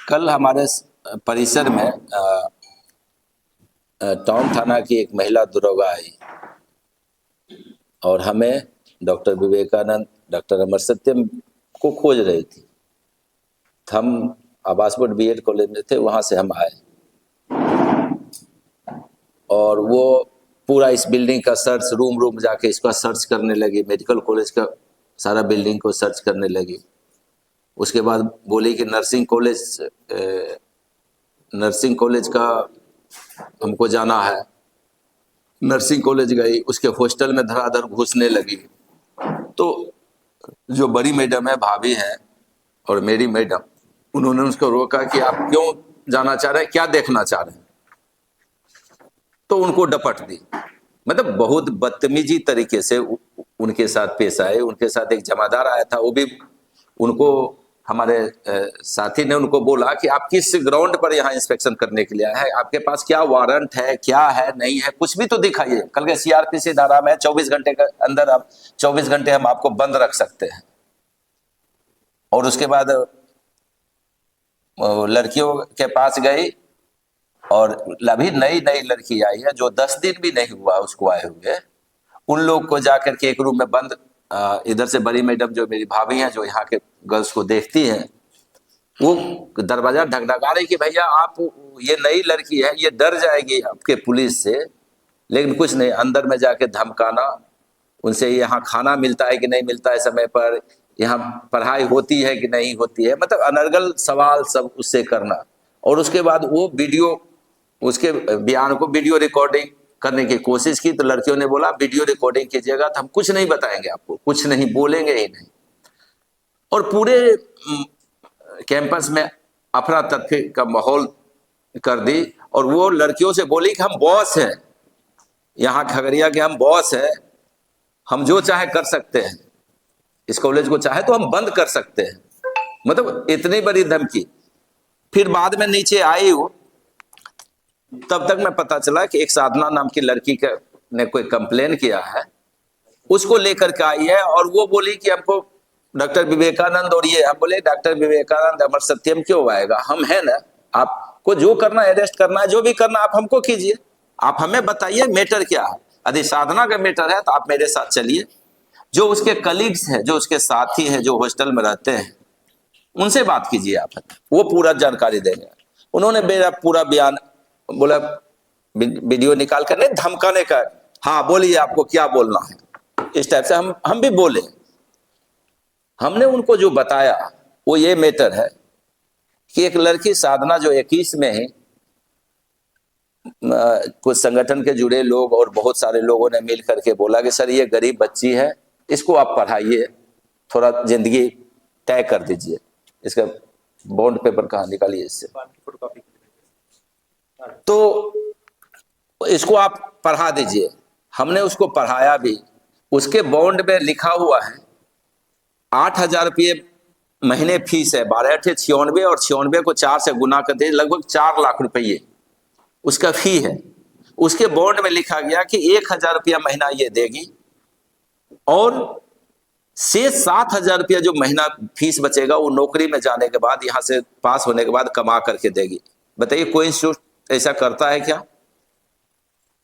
कल हमारे परिसर में टाउन थाना की एक महिला दरोगा आई और हमें डॉक्टर विवेकानंद, डॉक्टर अमर सत्यम को खोज रही थी। हम आबासपुर बीएड कॉलेज में थे, वहां से हम आए और वो पूरा इस बिल्डिंग का सर्च, रूम रूम जाके इसका सर्च करने लगी। मेडिकल कॉलेज का सारा बिल्डिंग को सर्च करने लगी। उसके बाद बोली कि नर्सिंग कॉलेज का हमको जाना है। नर्सिंग कॉलेज गई, उसके हॉस्टल में धड़ाधड़ घुसने लगी। तो जो बड़ी मैडम है, भाभी है, और मेरी मैडम, उन्होंने उसको रोका कि आप क्यों जाना चाह रहे हैं, क्या देखना चाह रहे हैं। तो उनको डपट दी, मतलब बहुत बदतमीजी तरीके से उनके साथ पेश आए। उनके साथ एक जमादार आया था, वो भी उनको, हमारे साथी ने उनको बोला कि आप किस ग्राउंड पर यहाँ इंस्पेक्शन करने के लिए आए हैं, आपके पास क्या वारंट है, क्या है, नहीं है, कुछ भी तो दिखाइए। कल के सीआरपीसी धारा में 24 घंटे के अंदर आप 24 घंटे हम आपको बंद रख सकते हैं। और उसके बाद लड़कियों के पास गई और अभी नई नई लड़की आई है जो 10 दिन भी नहीं हुआ उसको आए हुए। उन लोग को जाकर के एक रूम में बंद, इधर से बड़ी मैडम जो मेरी भाभी हैं, जो यहाँ के गर्ल्स को देखती हैं, वो दरवाजा ढकढका रही कि भैया आप, ये नई लड़की है, ये डर जाएगी आपके पुलिस से। लेकिन कुछ नहीं, अंदर में जाके धमकाना, उनसे यहाँ खाना मिलता है कि नहीं मिलता है समय पर, यहाँ पढ़ाई होती है कि नहीं होती है, मतलब अनर्गल सवाल सब उससे करना। और उसके बाद वो वीडियो, उसके बयान को वीडियो रिकॉर्डिंग करने की कोशिश की। तो लड़कियों ने बोला वीडियो रिकॉर्डिंग कीजिएगा तो हम कुछ नहीं बताएंगे आपको, कुछ नहीं बोलेंगे ही नहीं। और पूरे कैंपस में अफरा तफरी का माहौल कर दी। और वो लड़कियों से बोली कि हम बॉस हैं, यहाँ खगड़िया के हम बॉस हैं, हम जो चाहे कर सकते हैं, इस कॉलेज को चाहे तो हम बंद कर सकते हैं। मतलब इतनी बड़ी धमकी। फिर बाद में नीचे आई वो, तब तक मैं पता चला कि एक साधना नाम की लड़की का ने कोई कंप्लेन किया है, उसको लेकर के आई है। और वो बोली कि हमको डॉक्टर विवेकानंद, और ये हम बोले डॉक्टर विवेकानंद अमर सत्यम क्यों आएगा, हम है ना, आपको जो करना है, अरेस्ट करना है, जो भी करना आप हमको कीजिए, आप हमें बताइए मैटर क्या है। यदि साधना का मैटर है तो आप मेरे साथ चलिए। जो उसके कलीग्स हैं, जो उसके साथी हैं, जो हॉस्टल में रहते हैं, उनसे बात कीजिए आप, वो पूरा जानकारी देंगे। उन्होंने मेरा पूरा बयान बोला, वीडियो निकाल कर, नहीं धमकाने का, हाँ बोलिए आपको क्या बोलना है, इस टाइप से हम भी बोले। हमने उनको जो बताया वो ये मैटर है कि एक लड़की साधना जो 21 में ही कुछ संगठन के जुड़े लोग और बहुत सारे लोगों ने मिल करके बोला कि सर ये गरीब बच्ची है, इसको आप पढ़ाइए, थोड़ा जिंदगी तय कर दीजिए, इसका बॉन्ड पेपर कहाँ निकालिए इससे, तो इसको आप पढ़ा दीजिए। हमने उसको पढ़ाया भी। उसके बॉन्ड में लिखा हुआ है 8,000 रुपये महीने फीस है, 12×8 = 96, और 96 को 4 से गुना करते लगभग 4 लाख रुपये उसका फी है। उसके बॉन्ड में लिखा गया कि 1,000 रुपया महीना ये देगी और से 7,000 रुपया जो महीना फीस बचेगा वो नौकरी में जाने के बाद, यहां से पास होने के बाद कमा करके देगी। बताइए कोई इंस्टीट्यूट ऐसा करता है क्या?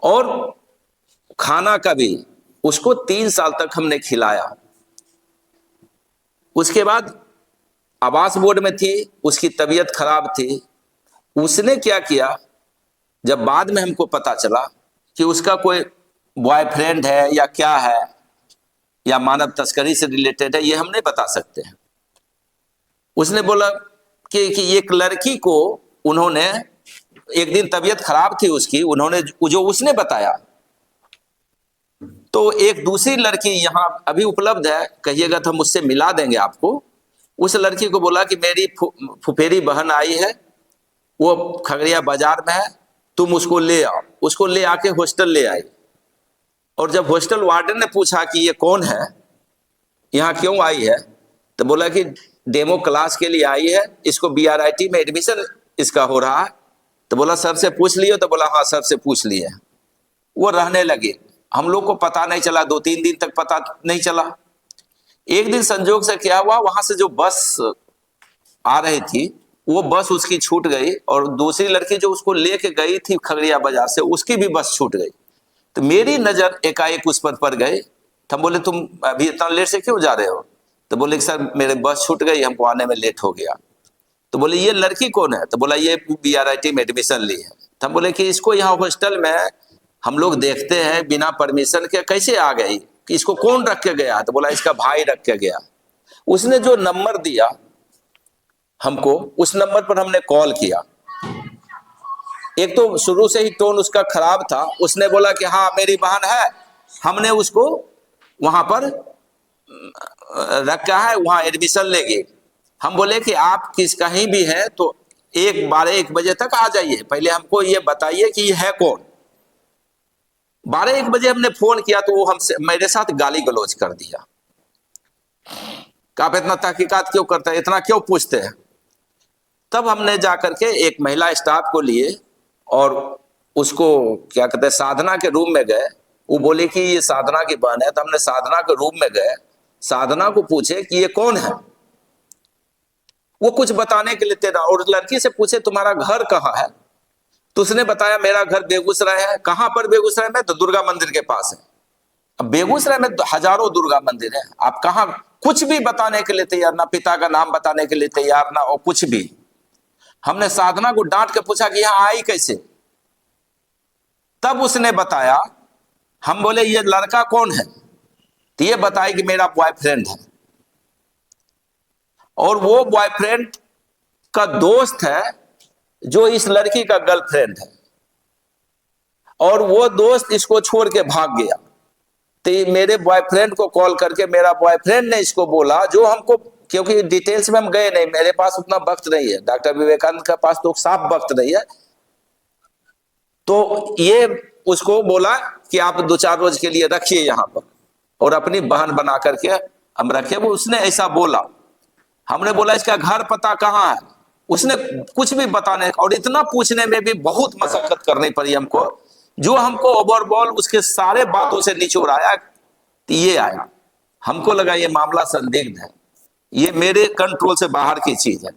और खाना का भी उसको 3 साल तक हमने खिलाया। उसके बाद आवास बोर्ड में थी, उसकी तबीयत खराब थी। उसने क्या किया, जब बाद में हमको पता चला कि उसका कोई बॉयफ्रेंड है या क्या है, या मानव तस्करी से रिलेटेड है, ये हम नहीं बता सकते हैं। उसने बोला कि एक लड़की को उन्होंने, एक दिन तबीयत खराब थी उसकी, उन्होंने जो उसने बताया, तो एक दूसरी लड़की यहाँ अभी उपलब्ध है, कहिएगा तो हम उससे मिला देंगे आपको। उस लड़की को बोला कि मेरी फुफेरी बहन आई है, वो खगड़िया बाजार में है, तुम उसको ले आओ। उसको ले आके हॉस्टल ले आई। और जब हॉस्टल वार्डन ने पूछा कि ये कौन है, यहाँ क्यों आई है, तो बोला कि डेमो क्लास के लिए आई है, इसको BRIT में एडमिशन इसका हो रहा है। तो बोला सर से पूछ लियो, तो बोला हाँ सर से पूछ लिए। वो रहने लगे। हम लोग को पता नहीं चला, 2-3 दिन तक पता नहीं चला। एक दिन संजोग से क्या हुआ, वहां से जो बस आ रही थी वो बस उसकी छूट गई, और दूसरी लड़की जो उसको लेके गई थी खगड़िया बाजार से, उसकी भी बस छूट गई। तो मेरी नजर एकाएक उस पर पड़ गई। तो हम बोले तुम अभी इतना लेट से क्यों जा रहे हो? तो बोले सर मेरे बस छूट गई, हमको आने में लेट हो गया। तो बोले ये लड़की कौन है? तो बोला ये BRIT में एडमिशन ली है। तो हम बोले कि इसको यहाँ हॉस्टल में हम लोग देखते हैं बिना परमिशन के कैसे आ गई, कि इसको कौन रख के गया? तो बोला इसका भाई रख के गया। उसने जो नंबर दिया हमको, उस नंबर पर हमने कॉल किया। एक तो शुरू से ही टोन उसका खराब था। उसने बोला कि हाँ मेरी बहन है, हमने उसको वहां पर रखा है, वहां एडमिशन लेंगे। हम बोले कि आप किस कहीं भी हैं तो 12-1 बजे तक आ जाइए, पहले हमको ये बताइए कि ये है कौन। 12-1 बजे हमने फोन किया तो वो हमसे मेरे साथ गाली गलौज कर दिया कि आप इतना तहकीकात क्यों करते हैं, इतना क्यों पूछते हैं। तब हमने जाकर के एक महिला स्टाफ को लिए और उसको क्या कहते हैं साधना के रूम में गए। वो बोले कि ये साधना की बहन है। तो हमने साधना के रूम में गए, साधना को पूछे कि ये कौन है। वो कुछ बताने के लिए तेरा, और लड़की से पूछे तुम्हारा घर कहाँ है? तो उसने बताया मेरा घर बेगूसराय है। कहाँ पर बेगूसराय में? तो दुर्गा मंदिर के पास है। अब बेगूसराय में हजारों दुर्गा मंदिर है, आप कहाँ? कुछ भी बताने के लिए तैयार ना, पिता का नाम बताने के लिए तैयार ना, और कुछ भी। हमने साधना को डांट के पूछा कि यहां आई कैसे? तब उसने बताया। हम बोले ये लड़का कौन है? तो ये बताया कि मेरा बॉयफ्रेंड है, और वो बॉयफ्रेंड का दोस्त है जो इस लड़की का गर्लफ्रेंड है, और वो दोस्त इसको छोड़ के भाग गया। तो मेरे बॉयफ्रेंड को कॉल करके मेरा बॉयफ्रेंड ने इसको बोला, जो हमको, क्योंकि डिटेल्स में हम गए नहीं, मेरे पास उतना वक्त नहीं है, डॉक्टर विवेकानंद के पास तो साफ वक्त नहीं है। तो ये उसको बोला कि आप 2-4 रोज के लिए रखिए यहाँ पर, और अपनी बहन बना करके हम रखे। वो उसने ऐसा बोला। हमने बोला इसका घर पता कहाँ है? उसने कुछ भी बताने, और इतना पूछने में भी बहुत मशक्कत करनी पड़ी हमको। जो हमको ओवरऑल उसके सारे बातों से निचोड़ आया, ये आया। हमको लगा ये मामला संदिग्ध है, ये मेरे कंट्रोल से बाहर की चीज है।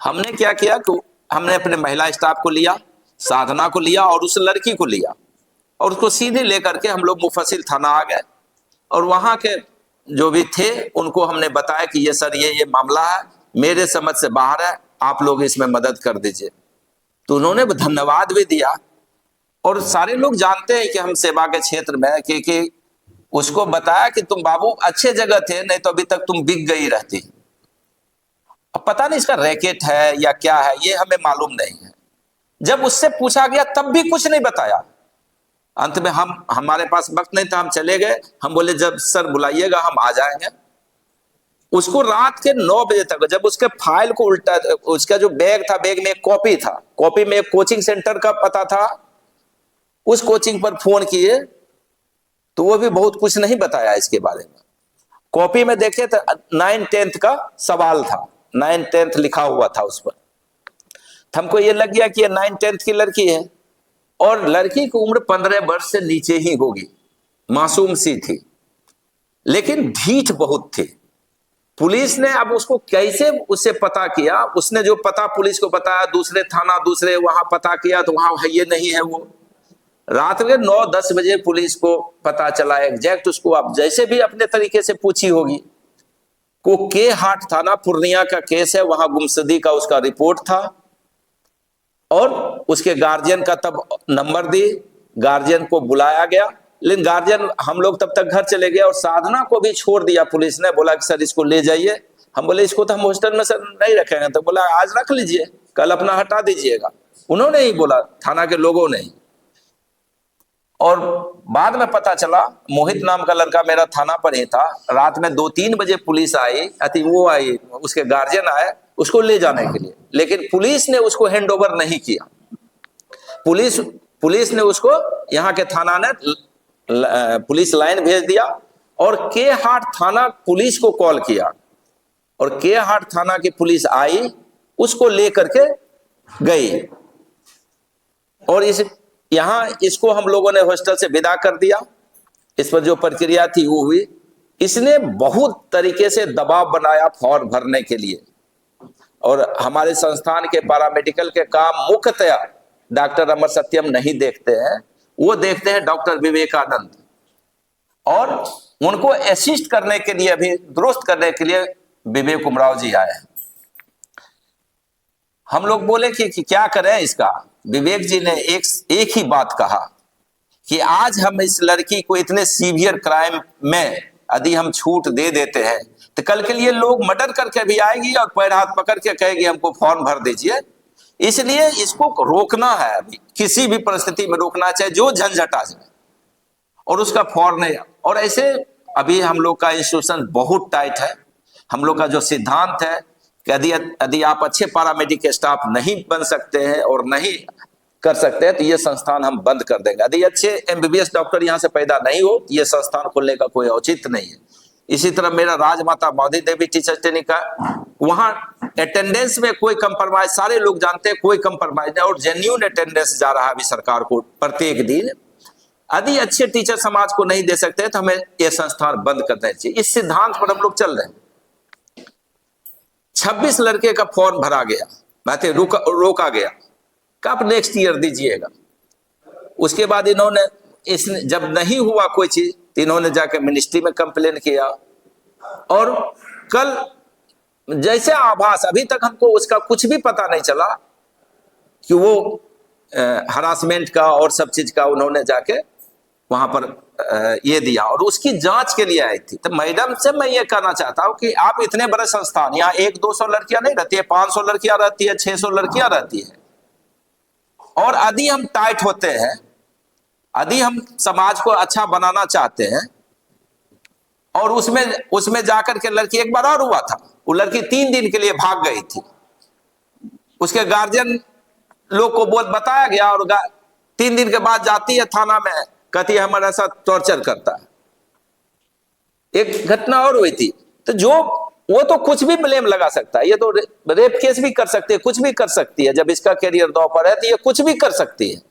हमने क्या किया कि हमने अपने महिला स्टाफ को लिया, साधना को लिया और उस लड़की को लिया, और उसको सीधे लेकर के हम लोग मुफस्सिल थाना आ गए। और वहां के जो भी थे उनको हमने बताया कि ये सर ये मामला है, मेरे समझ से बाहर है, आप लोग इसमें मदद कर दीजिए। तो उन्होंने धन्यवाद भी दिया। और सारे लोग जानते हैं कि हम सेवा के क्षेत्र में, क्योंकि उसको बताया कि तुम बाबू अच्छे जगह थे, नहीं तो अभी तक तुम बिक गई रहती। अब पता नहीं इसका रैकेट है या क्या है, ये हमें मालूम नहीं है। जब उससे पूछा गया तब भी कुछ नहीं बताया। अंत में हमारे पास वक्त नहीं था, हम चले गए। हम बोले जब सर बुलाइएगा हम आ जाएंगे। उसको रात के 9 बजे तक, जब उसके फाइल को उल्टा, उसका जो बैग था, बैग में एक कॉपी था, कॉपी में एक कोचिंग सेंटर का पता था, उस कोचिंग पर फोन किए तो वो भी बहुत कुछ नहीं बताया इसके बारे में। कॉपी में देखे तो 9-10 का सवाल था, 9-10 लिखा हुआ था उस पर। हमको ये लग गया कि ये 9-10 की लड़की है, और लड़की की उम्र 15 वर्ष से नीचे ही होगी, मासूम सी थी, लेकिन ढीठ बहुत थी। पुलिस ने अब उसको कैसे उससे पता किया, उसने जो पता पुलिस को बताया, दूसरे थाना दूसरे वहां पता किया तो वहां है ये नहीं है वो। रात में 9-10 बजे पुलिस को पता चला एग्जैक्ट। उसको आप जैसे भी अपने तरीके से पूछी होगी, को के हाट थाना पूर्णिया का केस है, वहां गुमशुदगी का उसका रिपोर्ट था, और उसके गार्जियन का तब नंबर दी, गार्जियन को बुलाया गया। लेकिन गार्जियन, हम लोग तब तक घर चले गए, और साधना को भी छोड़ दिया पुलिस ने। बोला कि सर इसको ले जाइए। हम बोले इसको तो हम हॉस्टल में सर नहीं रखेंगे। तो बोला आज रख लीजिए, कल अपना हटा दीजिएगा। उन्होंने ही बोला, थाना के लोगों ने ही। और बाद में पता चला मोहित नाम का लड़का मेरा थाना पर ही था। रात में 2-3 बजे पुलिस आई, वो आई, उसके गार्जियन आए उसको ले जाने के लिए, लेकिन पुलिस ने उसको हैंड ओवर नहीं किया। पुलिस ने उसको यहाँ के थाना ने पुलिस लाइन भेज दिया, और के हाट थाना पुलिस को कॉल किया, और के हाट थाना की पुलिस आई, उसको लेकर के गई, और इसको हम लोगों ने हॉस्टल से विदा कर दिया। इस पर जो प्रक्रिया थी वो हुई। इसने बहुत तरीके से दबाव बनाया फॉर्म भरने के लिए, और हमारे संस्थान के पैरामेडिकल के काम मुख्यतया डॉक्टर अमर सत्यम नहीं देखते हैं, वो देखते हैं डॉक्टर विवेकानंद, और उनको असिस्ट करने के लिए, अभी दुरुस्त करने के लिए विवेक उमराव जी आए हैं। हम लोग बोले कि क्या करें इसका। विवेक जी ने एक ही बात कहा कि आज हम इस लड़की को इतने सीवियर क्राइम में यदि हम छूट दे देते हैं तो कल के लिए लोग मर्डर करके भी आएगी और पैर हाथ पकड़ के कहेगी हमको फॉर्म भर दीजिए। इसलिए इसको रोकना है, अभी किसी भी परिस्थिति में रोकना चाहिए, जो झंझट आ जाए और उसका फॉर्म नहीं। और ऐसे अभी हम लोग का इंस्टीट्यूशन बहुत टाइट है। हम लोग का जो सिद्धांत है कि यदि आप अच्छे पैरामेडिक स्टाफ नहीं बन सकते हैं और नहीं कर सकते हैं तो ये संस्थान हम बंद कर देंगे। यदि अच्छे एमबीबीएस डॉक्टर यहाँ से पैदा नहीं हो, ये संस्थान खोलने का कोई औचित्य नहीं है। इसी तरह मेरा राजमाता मौदी देवी टीचर ट्रेनिंग का, वहां अटेंडेंस में कोई कंप्रोमाइज, सारे लोग जानते हैं कोई कंप्रोमाइज नहीं, और जेन्युइन अटेंडेंस जा रहा है अभी सरकार को प्रत्येक दिन। यदि अच्छे टीचर समाज को नहीं दे सकते तो हमें यह संस्थान बंद कर देना चाहिए। इस सिद्धांत पर हम लोग चल रहे हैं। 26 लड़के का फॉर्म भरा गया, मैं रोका गया, कब नेक्स्ट ईयर दीजिएगा। उसके बाद इन्होंने जब नहीं हुआ कोई चीज तो इन्होंने जाकर मिनिस्ट्री में कंप्लेन किया, और कल जैसे आभास, अभी तक हमको उसका कुछ भी पता नहीं चला कि वो हरासमेंट का और सब चीज का उन्होंने जाके वहां पर ये दिया, और उसकी जांच के लिए आई थी। तो मैडम से मैं ये कहना चाहता हूं कि आप इतने बड़े संस्थान, यहाँ 100-200 लड़कियां नहीं रहती है, 500 लड़कियां रहती है, 600 लड़कियां रहती है, और यदि हम टाइट होते हैं, यदि हम समाज को अच्छा बनाना चाहते हैं, और उसमें जाकर के लड़की, एक बार और हुआ था, वो लड़की 3 दिन के लिए भाग गई थी, उसके गार्जियन लोग को बताया गया, और 3 दिन के बाद जाती है थाना में, कहती है हमारे साथ टॉर्चर करता है। एक घटना और हुई थी, तो वो तो कुछ भी ब्लेम लगा सकता है, ये तो रेप केस भी कर सकती है, कुछ भी कर सकती है, जब इसका करियर दांव पर है तो ये कुछ भी कर सकती है।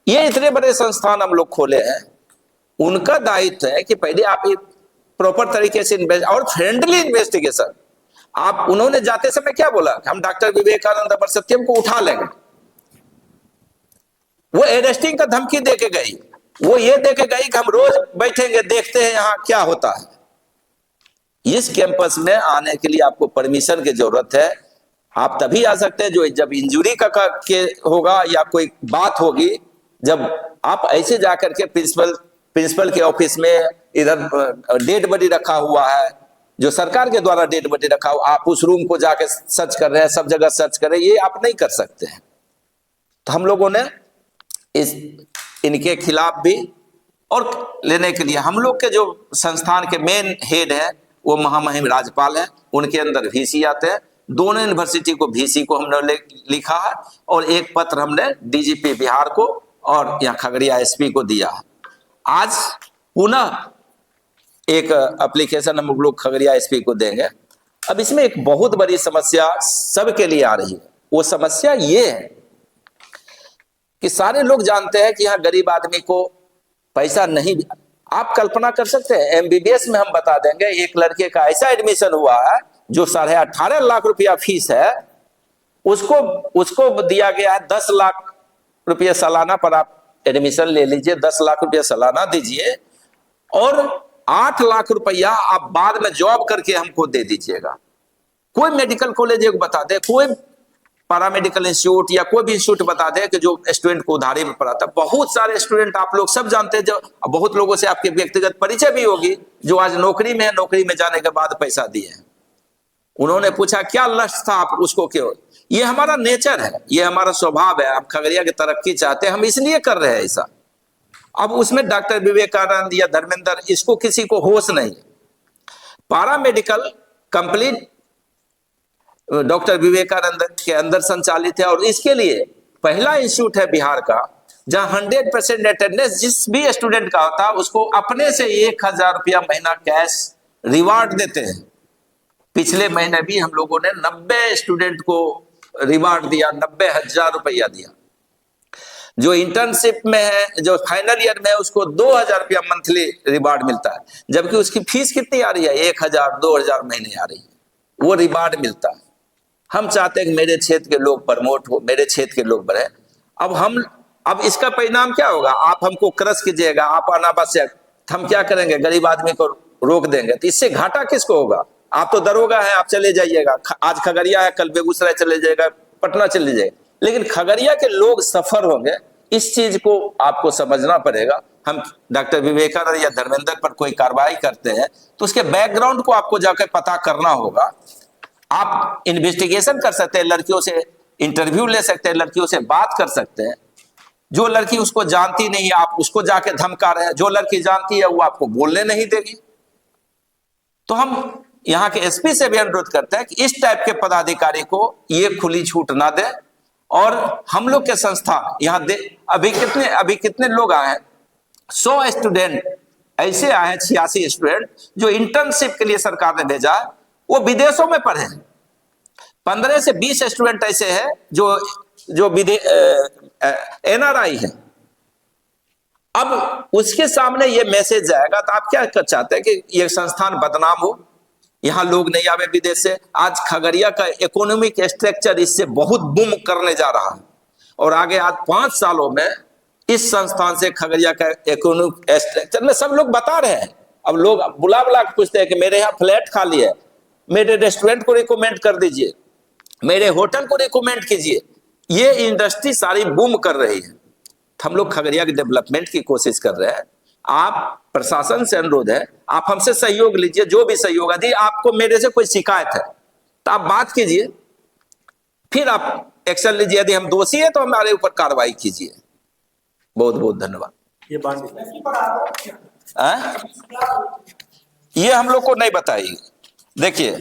ये इतने बड़े संस्थान हम लोग खोले हैं, उनका दायित्व है कि पहले आप एक प्रॉपर तरीके से और फ्रेंडली इन्वेस्टिगेशन। आप, उन्होंने जाते समय क्या बोला, हम डॉक्टर विवेकानंद अमर सत्यम को उठा लेंगे, वो अरेस्टिंग का धमकी देके गई, वो ये देके गई कि हम रोज बैठेंगे देखते हैं यहाँ क्या होता है। इस कैंपस में आने के लिए आपको परमिशन की जरूरत है। आप तभी आ सकते हैं जो जब इंजुरी के होगा या कोई बात होगी, जब आप ऐसे जाकर के प्रिंसिपल के ऑफिस में इधर डेड बॉडी रखा हुआ है, जो सरकार के द्वारा डेड बॉडी रखा हुआ, आप उस रूम को जाके सर्च कर रहे हैं, सब जगह सर्च कर रहे हैं, ये आप नहीं कर सकते हैं। तो हम लोगों ने इनके खिलाफ भी और लेने के लिए, हम लोग के जो संस्थान के मेन हेड है वो महामहिम राज्यपाल है, उनके अंदर वीसी आते हैं। दोनों यूनिवर्सिटी को वीसी को हमने लिखा है, और एक पत्र हमने डीजीपी बिहार को और यहाँ खगड़िया एसपी को दिया है। आज पुनः एक एप्लीकेशन हम लोग खगड़िया एसपी को देंगे। अब इसमें एक बहुत बड़ी समस्या सबके लिए आ रही है। वो समस्या ये है कि सारे लोग जानते हैं कि यहाँ गरीब आदमी को पैसा नहीं, आप कल्पना कर सकते हैं, एमबीबीएस में हम बता देंगे, एक लड़के का ऐसा एडमिशन हुआ है जो 18.5 लाख रुपया फीस है, उसको दिया गया है 10 लाख रुपया सालाना पर, आप एडमिशन ले लीजिए, 10 लाख रुपया सालाना दीजिए, और 8 लाख रुपया आप बाद में जॉब करके हमको दे दीजिएगा। कोई मेडिकल कॉलेज बता दे, कोई पैरामेडिकल इंस्टीट्यूट या कोई भी इंस्टीट्यूट बता दे कि जो स्टूडेंट को उधारी में पढ़ाता है। बहुत सारे स्टूडेंट आप लोग सब जानते हैं, जो बहुत लोगों से आपके व्यक्तिगत परिचय भी होगी, जो आज नौकरी में है, नौकरी में जाने के बाद पैसा दिए हैं। उन्होंने पूछा क्या लक्ष्य था, आप उसको क्यों, ये हमारा नेचर है, ये हमारा स्वभाव है, हम खगड़िया की तरक्की चाहते हैं, हम इसलिए कर रहे हैं ऐसा। अब उसमें डॉक्टर विवेकानंद या धर्मेंद्र, इसको किसी को होश नहीं। पैरामेडिकल कंप्लीट डॉक्टर विवेकानंद के अंदर संचालित है, और इसके लिए पहला इंस्टीट्यूट है बिहार का जहां 100% अटेंडेंस जिस भी स्टूडेंट का होता है उसको अपने से 1000 रुपया महीना कैश रिवार्ड देते हैं। पिछले महीने भी हम लोगों ने 90 स्टूडेंट को रिवार्ड दिया, 90,000 रुपया दिया। जो इंटर्नशिप में है, जो फाइनल ईयर में है, उसको 2000 रुपया मंथली रिवार्ड मिलता है, जबकि उसकी फीस कितनी आ रही है, 1000 2000 महीने आ रही है, वो रिवार्ड मिलता है। हम चाहते हैं कि मेरे क्षेत्र के लोग प्रमोट हो, मेरे क्षेत्र के लोग बढ़े। अब इसका परिणाम क्या होगा? आप हमको क्रश कीजिएगा, आप अनावश्यक, हम क्या करेंगे? गरीब आदमी को रोक देंगे, तो इससे घाटा किसको होगा? आप तो दरोगा है, आप चले जाइएगा, आज खगड़िया है, कल बेगूसराय चले जाएगा, पटना चले जाएगा, लेकिन खगड़िया के लोग सफर होंगे। इस चीज को आपको समझना पड़ेगा। हम डॉक्टर विवेकानंद या धर्मेंद्र पर कोई कार्रवाई करते हैं तो उसके बैकग्राउंड को आपको जाकर पता करना होगा। आप इन्वेस्टिगेशन कर सकते हैं, लड़कियों से इंटरव्यू ले सकते हैं, लड़कियों से बात कर सकते हैं। जो लड़की उसको जानती नहीं, आप उसको जाके धमका रहे हैं। जो लड़की जानती है वो आपको बोलने नहीं देगी। तो हम यहाँ के एसपी से भी अनुरोध करते हैं कि इस टाइप के पदाधिकारी को ये खुली छूट ना दे। और हम लोग के संस्थान यहाँ अभी कितने लोग आए हैं? 100 स्टूडेंट ऐसे आए हैं, 86 स्टूडेंट जो इंटर्नशिप के लिए सरकार ने भेजा है, वो विदेशों में पढ़े। 15 से 20 स्टूडेंट ऐसे हैं जो NRI है। अब उसके सामने ये मैसेज जाएगा तो आप क्या चाहते हैं कि ये संस्थान बदनाम हो, यहां लोग नहीं आवे विदेश से? आज खगड़िया का इकोनॉमिक स्ट्रक्चर इससे बहुत बूम करने जा रहा है और आगे आज 5 सालों में इस संस्थान से खगड़िया का इकोनॉमिक स्ट्रक्चर में सब लोग बता रहे हैं। अब लोग बुला बुला के पूछते हैं कि मेरे यहाँ फ्लैट खाली है, मेरे रेस्टोरेंट को रिकमेंड कर दीजिए, मेरे होटल को रिकमेंड कीजिए। ये इंडस्ट्री सारी बूम कर रही है। हम लोग खगड़िया के डेवलपमेंट की कोशिश कर रहे हैं। आप प्रशासन से अनुरोध है, आप हमसे सहयोग लीजिए, जो भी सहयोग। यदि आपको मेरे से कोई शिकायत है तो आप बात कीजिए, फिर आप एक्शन लीजिए। यदि हम दोषी है तो हमारे ऊपर कार्रवाई कीजिए। बहुत बहुत धन्यवाद। ये हम लोग को नहीं बताइए। देखिए,